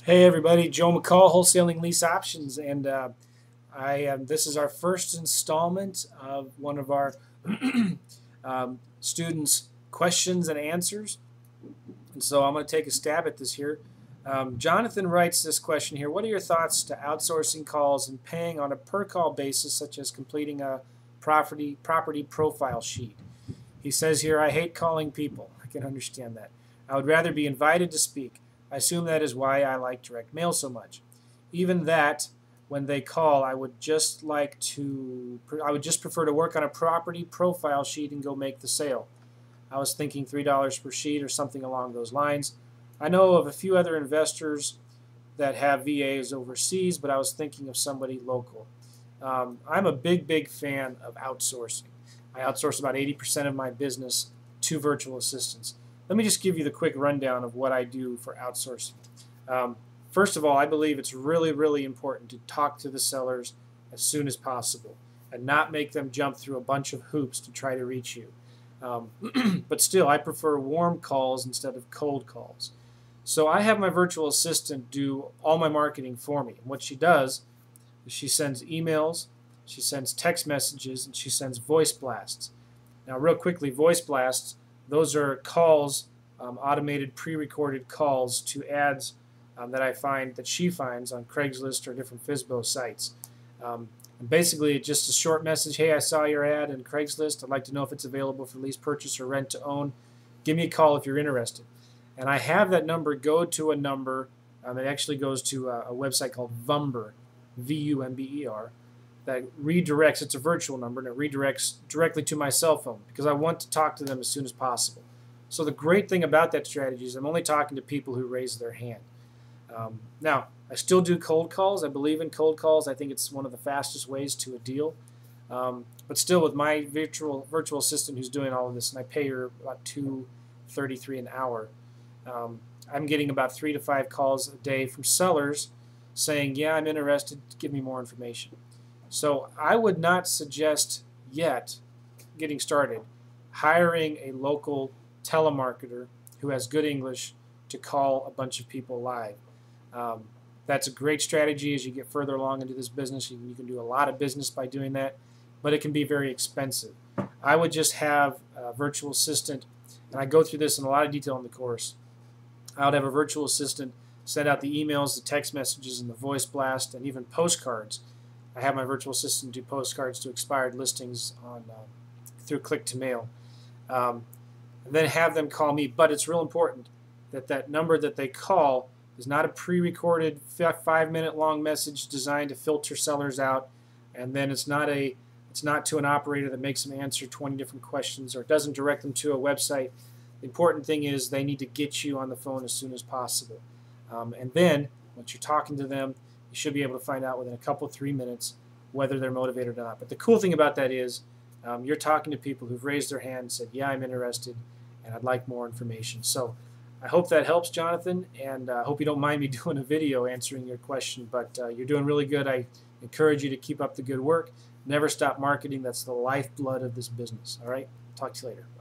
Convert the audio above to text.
Hey everybody, Joe McCall, Wholesaling Lease Options, and this is our first installment of one of our students' questions and answers. And so I'm going to take a stab at this here. Jonathan writes this question here: what are your thoughts to outsourcing calls and paying on a per-call basis, such as completing a property profile sheet? He says here, I hate calling people. I can understand that. I would rather be invited to speak. I assume that is why I like direct mail so much. Even that, when they call, I would just prefer to work on a property profile sheet and go make the sale. I was thinking $3 per sheet or something along those lines. I know of a few other investors that have VAs overseas, but I was thinking of somebody local. I'm a big fan of outsourcing. I outsource about 80% of my business to virtual assistants. Let me just give you the quick rundown of what I do for outsourcing. First of all, I believe it's really important to talk to the sellers as soon as possible and not make them jump through a bunch of hoops to try to reach you. But still, I prefer warm calls instead of cold calls. So I have my virtual assistant do all my marketing for me. And what she does is she sends emails, she sends text messages, and she sends voice blasts. Now, real quickly, voice blasts, those are calls, automated pre-recorded calls to ads that she finds on Craigslist or different FSBO sites. And basically, it's just a short message: hey, I saw your ad in Craigslist. I'd like to know if it's available for lease, purchase, or rent to own. Give me a call if you're interested. And I have that number go to a number. It actually goes to a website called Vumber, V-U-M-B-E-R, that redirects. It's a virtual number, and it redirects directly to my cell phone because I want to talk to them as soon as possible. So the great thing about that strategy is I'm only talking to people who raise their hand. Now, I still do cold calls. I believe in cold calls. I think it's one of the fastest ways to a deal. But still, with my virtual assistant who's doing all of this, and I pay her about $2.33 an hour, I'm getting about 3 to 5 calls a day from sellers saying, yeah, I'm interested, give me more information. So I would not suggest yet, getting started, hiring a local telemarketer who has good English to call a bunch of people live. That's a great strategy as you get further along into this business. You can do a lot of business by doing that, but it can be very expensive. I would just have a virtual assistant, and I go through this in a lot of detail in the course. I would have a virtual assistant send out the emails, the text messages, and the voice blast, and even postcards. I have my virtual assistant do postcards to expired listings on through click to mail. And then have them call me. But it's real important that that number that they call is not a pre-recorded 5-minute long message designed to filter sellers out, and then it's not to an operator that makes them answer 20 different questions or doesn't direct them to a website. The important thing is they need to get you on the phone as soon as possible. And then once you're talking to them, you should be able to find out within a couple, 3 minutes whether they're motivated or not. But the cool thing about that is you're talking to people who've raised their hand and said, yeah, I'm interested, and I'd like more information. So I hope that helps, Jonathan, and I hope you don't mind me doing a video answering your question, but you're doing really good. I encourage you to keep up the good work. Never stop marketing. That's the lifeblood of this business. All right? Talk to you later. Bye.